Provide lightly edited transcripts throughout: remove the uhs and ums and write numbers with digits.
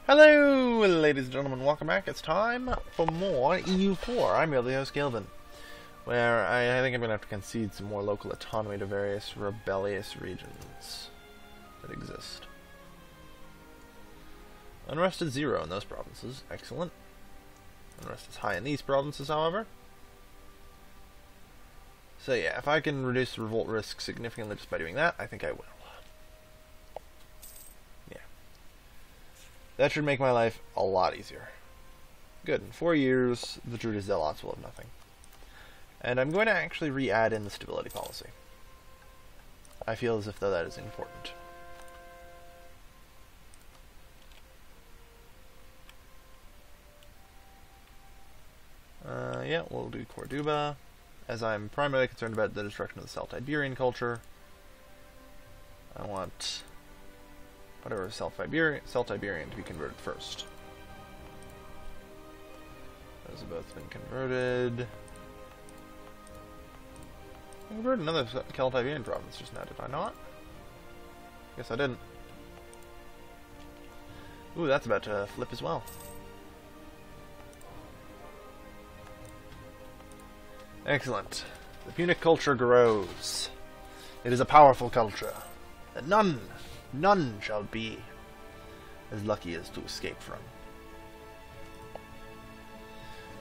Hello, ladies and gentlemen, welcome back. It's time for more EU4. I'm your host, Gilvin, where I think I'm going to have to concede some more local autonomy to various rebellious regions that exist. Unrest is 0 in those provinces. Excellent. Unrest is high in these provinces, however. So yeah, if I can reduce the revolt risk significantly just by doing that, I think I will. That should make my life a lot easier. Good. In 4 years, the Druid Zealots will have nothing. And I'm going to actually re-add in the stability policy. I feel as if though that is important. Yeah, we'll do Corduba, as I'm primarily concerned about the destruction of the Celtiberian culture. I want whatever Celtiberian to be converted first. Those have both been converted. I converted another Celtiberian province just now, did I not? Guess I didn't. Ooh, that's about to flip as well. Excellent. The Punic culture grows. It is a powerful culture that none shall be as lucky as to escape from.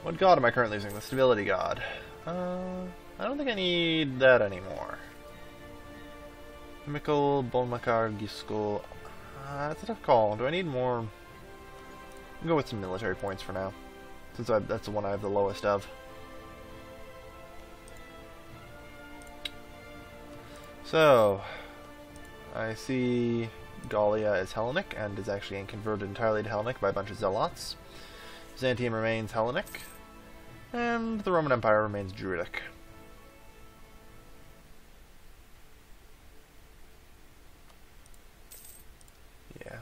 What god am I currently using? The stability god. I don't think I need that anymore. Mikkel, Bolmakar, Gisko. That's a tough call. Do I need more? I'll go with some military points for now, since that's the one I have the lowest of. So, I see Gallia is Hellenic, and is actually converted entirely to Hellenic by a bunch of Zealots. Byzantium remains Hellenic, and the Roman Empire remains Druidic. Yeah.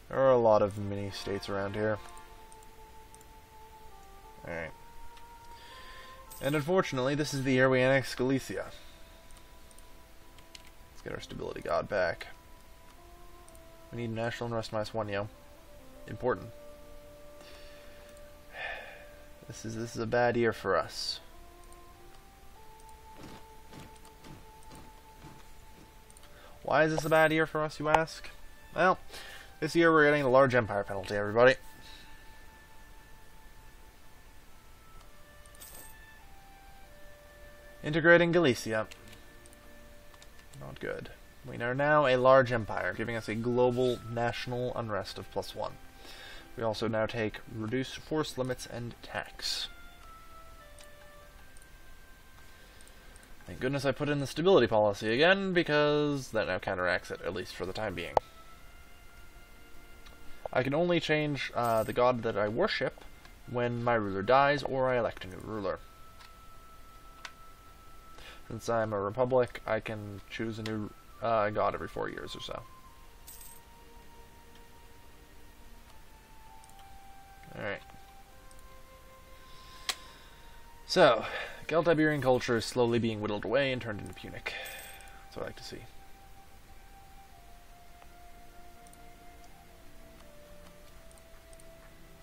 There are a lot of mini-states around here. Alright. And unfortunately, this is the year we annex Galicia. Get our stability god back. We need national unrest -1, yo. Important. This is a bad year for us. Why is this a bad year for us, you ask? Well, this year we're getting the large empire penalty, everybody. Integrating Galicia. Not good. We are now a large empire, giving us a global national unrest of +1. We also now take reduced force limits and tax. Thank goodness I put in the stability policy again, because that now counteracts it, at least for the time being. I can only change the god that I worship when my ruler dies or I elect a new ruler. Since I'm a republic, I can choose a new god every 4 years or so. Alright. So, Celtiberian culture is slowly being whittled away and turned into Punic. That's what I like to see.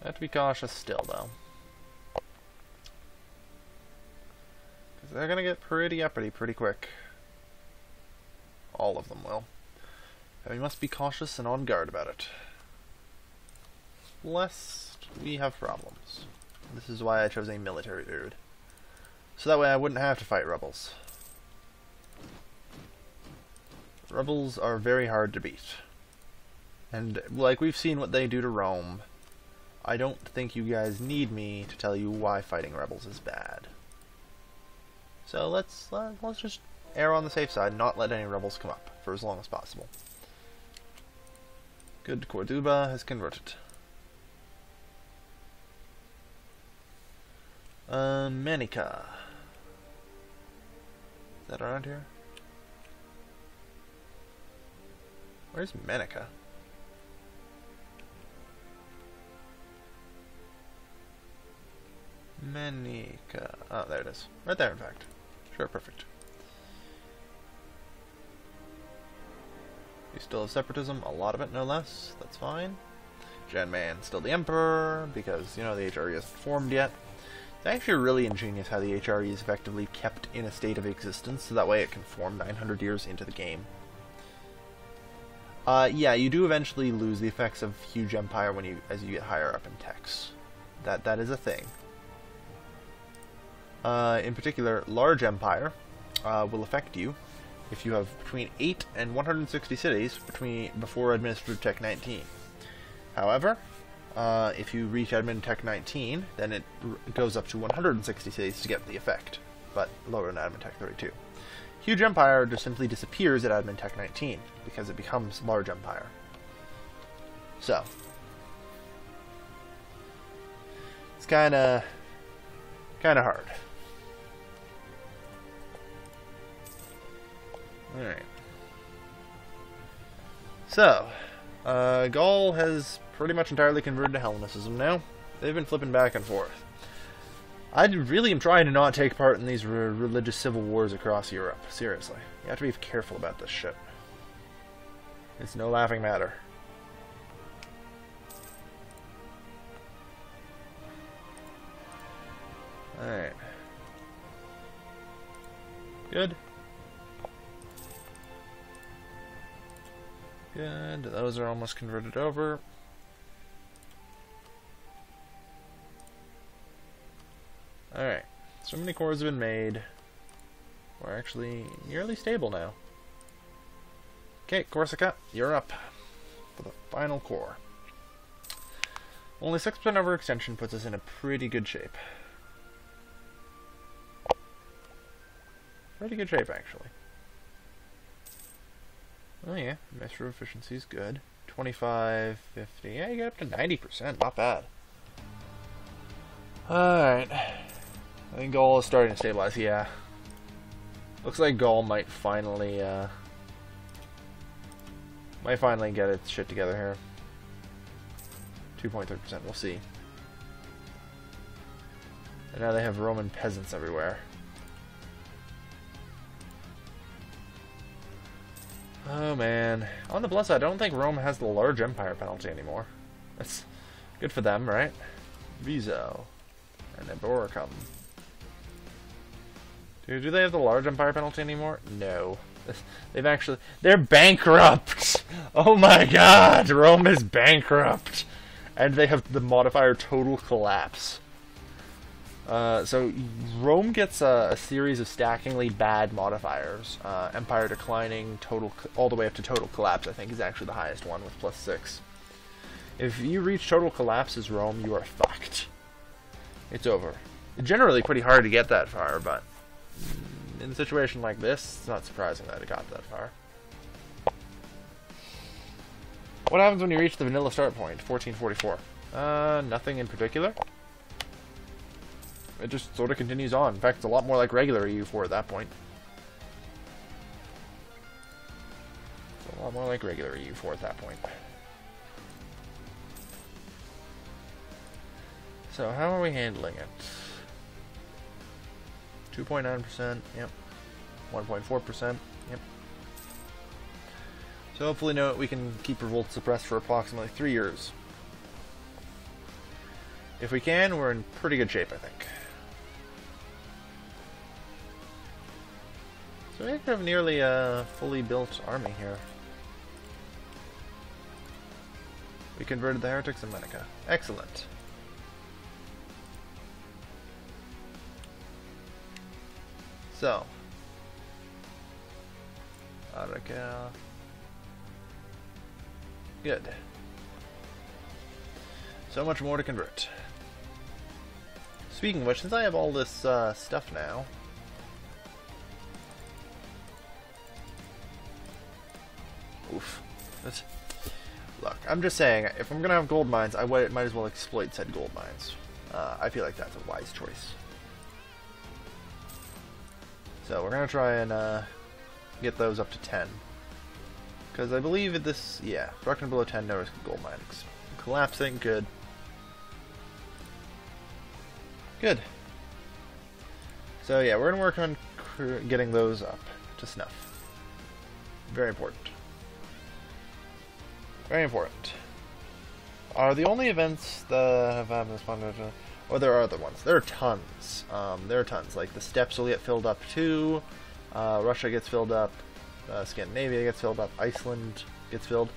I have to be cautious still, though. They're gonna get pretty uppity pretty quick. All of them will. And we must be cautious and on guard about it, lest we have problems. This is why I chose a military dude. So that way I wouldn't have to fight rebels. Rebels are very hard to beat. And like we've seen what they do to Rome, I don't think you guys need me to tell you why fighting rebels is bad. So let's just err on the safe side and not let any rebels come up for as long as possible. Good, Corduba has converted. Manica. Is that around here? Where's Manica? Manica. Oh, there it is. Right there, in fact. Sure, perfect. We still have separatism, a lot of it, no less. That's fine. Gen Man still the Emperor, because, you know, the HRE hasn't formed yet. It's actually really ingenious how the HRE is effectively kept in a state of existence, so that way it can form 900 years into the game. Yeah, you do eventually lose the effects of Huge Empire as you get higher up in techs. That is a thing. In particular, Large Empire will affect you if you have between 8 and 160 cities before Administrative Tech 19. However, if you reach Admin Tech 19, then it goes up to 160 cities to get the effect, but lower than Admin Tech 32. Huge Empire just simply disappears at Admin Tech 19 because it becomes Large Empire. So, it's kind of hard. Alright. So, Gaul has pretty much entirely converted to Hellenicism now. They've been flipping back and forth. I really am trying to not take part in these religious civil wars across Europe. Seriously. You have to be careful about this shit. It's no laughing matter. Alright. Good. Good. Those are almost converted over. Alright. So many cores have been made. We're actually nearly stable now. Okay, Corsica, you're up for the final core. Only 6% overextension puts us in a pretty good shape. Pretty good shape, actually. Oh yeah, metro efficiency is good. 25, 50, yeah, you get up to 90%, not bad. Alright. I think Gaul is starting to stabilize, yeah. Looks like Gaul might finally get its shit together here. 2.3%, we'll see. And now they have Roman peasants everywhere. Oh man. On the plus side, I don't think Rome has the large empire penalty anymore. That's good for them, right? Viso. And Eboracum. Do they have the large empire penalty anymore? No. They're bankrupt! Oh my god! Rome is bankrupt! And they have the modifier total collapse. So Rome gets a series of stackingly bad modifiers. Empire declining, all the way up to total collapse, I think, is actually the highest one with +6. If you reach total collapse as Rome, you are fucked. It's over. It's generally pretty hard to get that far, but in a situation like this, it's not surprising that it got that far. What happens when you reach the vanilla start point, 1444? Nothing in particular. It just sort of continues on. In fact, it's a lot more like regular EU4 at that point. It's a lot more like regular EU4 at that point. So, how are we handling it? 2.9%, yep. 1.4%, yep. So hopefully we can keep revolt suppressed for approximately 3 years. If we can, we're in pretty good shape, I think. So we have nearly a fully built army here. We converted the heretics in Lenica. Excellent. So, Arica. Good. So much more to convert. Speaking of which, since I have all this stuff now, oof. Look, I'm just saying, if I'm gonna have gold mines, I might as well exploit said gold mines. I feel like that's a wise choice. So we're gonna try and get those up to 10, because I believe at this, yeah, production below 10, no risk of gold mining. Collapsing, good. Good. So yeah, we're gonna work on getting those up to snuff. Very important. Very important. are the only events that have happened this one. Or there are other ones. There are tons. There are tons. Like the steppes will get filled up too. Russia gets filled up. Scandinavia gets filled up. Iceland gets filled.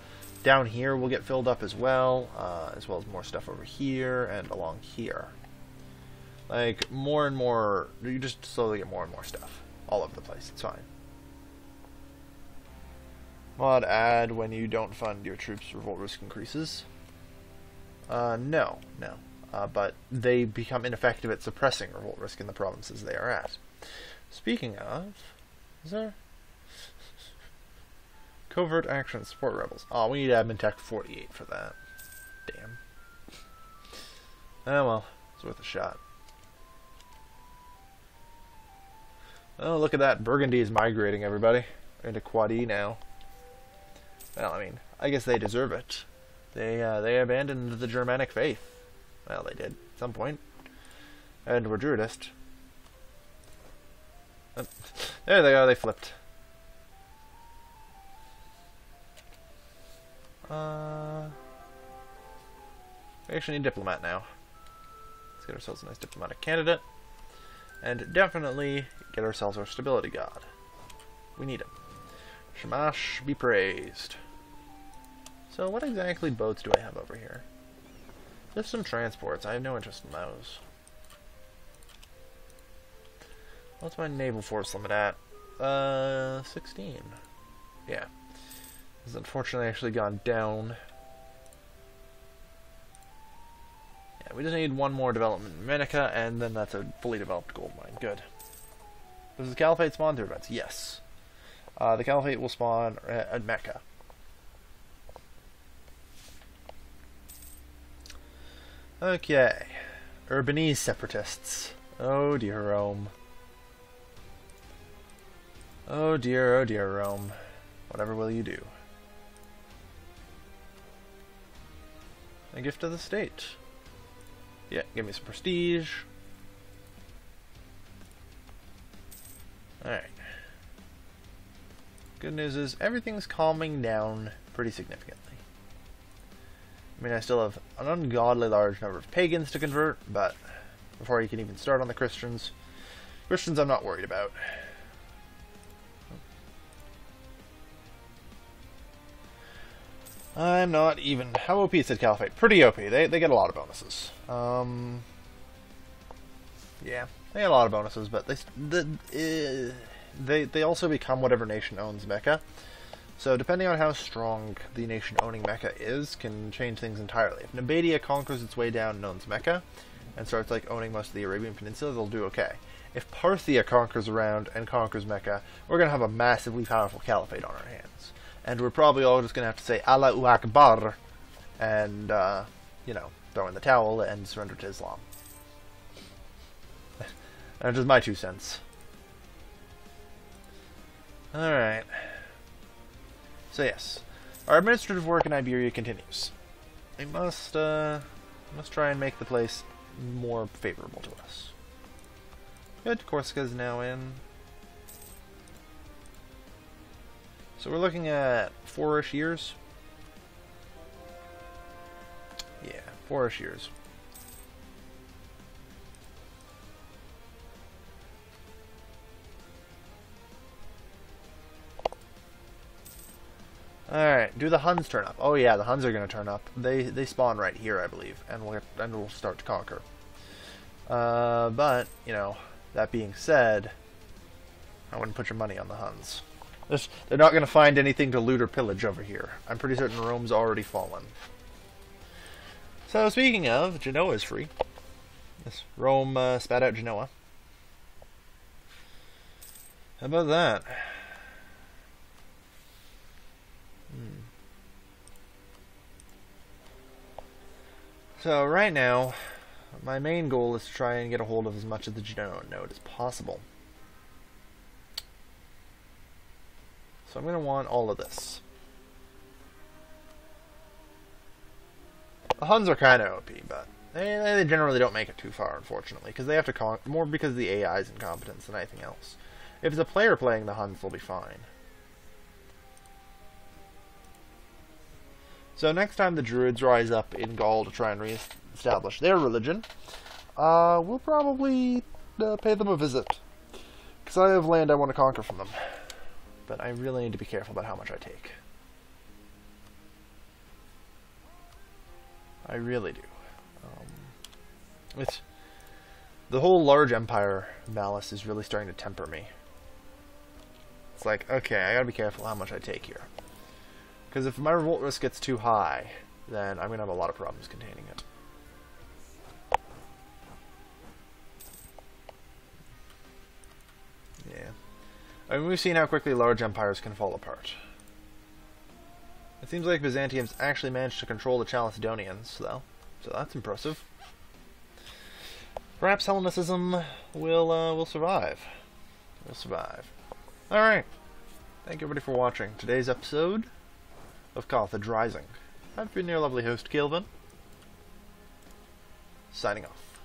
Down here will get filled up as well as more stuff over here and along here. Like more and more. You just slowly get more and more stuff all over the place. It's fine. Mod add when you don't fund your troops, revolt risk increases. No. But they become ineffective at suppressing revolt risk in the provinces they are at. Speaking of, is there covert action support rebels? Oh, we need admin tech 48 for that. Damn. Oh well, it's worth a shot. Oh, look at that. Burgundy is migrating, everybody. They're into Quad E now. Well, I mean, I guess they deserve it. They abandoned the Germanic faith. Well, they did at some point. And were Druidist. There they go, they flipped. We actually need a diplomat now. Let's get ourselves a nice diplomatic candidate. And definitely get ourselves our stability god. We need him. Shamash be praised. So what exactly boats do I have over here? Just some transports. I have no interest in those. What's my naval force limit at? 16. Yeah. It's unfortunately actually gone down. Yeah, we just need one more development in Menica, and then that's a fully developed gold mine. Good. Does the Caliphate spawn through events? Yes. The Caliphate will spawn at Mecca. Okay. Urbanese separatists. Oh dear, Rome. Oh dear, Rome. Whatever will you do? A gift of the state. Yeah, give me some prestige. Alright. Good news is everything's calming down pretty significantly. I mean, I still have an ungodly large number of pagans to convert, but before you can even start on the Christians, I'm not worried about. I'm not even... How OP is the Caliphate? Pretty OP. They get a lot of bonuses. Yeah, they get a lot of bonuses, but they also become whatever nation owns Mecca. So depending on how strong the nation owning Mecca is, can change things entirely. If Nabatea conquers its way down and owns Mecca, and starts like owning most of the Arabian Peninsula, they'll do okay. If Parthia conquers around and conquers Mecca, we're going to have a massively powerful caliphate on our hands. And we're probably all just going to have to say Allahu Akbar, and, you know, throw in the towel and surrender to Islam. That's just my 2 cents. Alright. So yes, our administrative work in Iberia continues. We must try and make the place more favorable to us. Good, Corsica's now in. So we're looking at 4-ish years. Yeah, 4-ish years. Alright, do the Huns turn up? Oh yeah, the Huns are going to turn up. They spawn right here, I believe, and we'll start to conquer. But, you know, that being said, I wouldn't put your money on the Huns. They're not going to find anything to loot or pillage over here. I'm pretty certain Rome's already fallen. So, speaking of, Genoa is free. Yes, Rome spat out Genoa. How about that? So right now, my main goal is to try and get a hold of as much of the Genoan node as possible. So I'm going to want all of this. The Huns are kind of OP, but they generally don't make it too far, unfortunately, because they have to more because of the AI's incompetence than anything else. If it's a player playing the Huns, they'll be fine. So next time the Druids rise up in Gaul to try and re-establish their religion, we'll probably pay them a visit. Because I have land I want to conquer from them. But I really need to be careful about how much I take. I really do. The whole large empire malice is really starting to temper me. It's like, okay, I gotta be careful how much I take here. Because if my revolt risk gets too high, then I'm gonna have a lot of problems containing it. Yeah. I mean, we've seen how quickly large empires can fall apart. It seems like Byzantium's actually managed to control the Chalcedonians, though. So that's impressive. Perhaps Hellenicism will survive. Will survive. Alright. Thank you everybody for watching today's episode of Carthage Rising. I've been your lovely host, Kilvin. Signing off.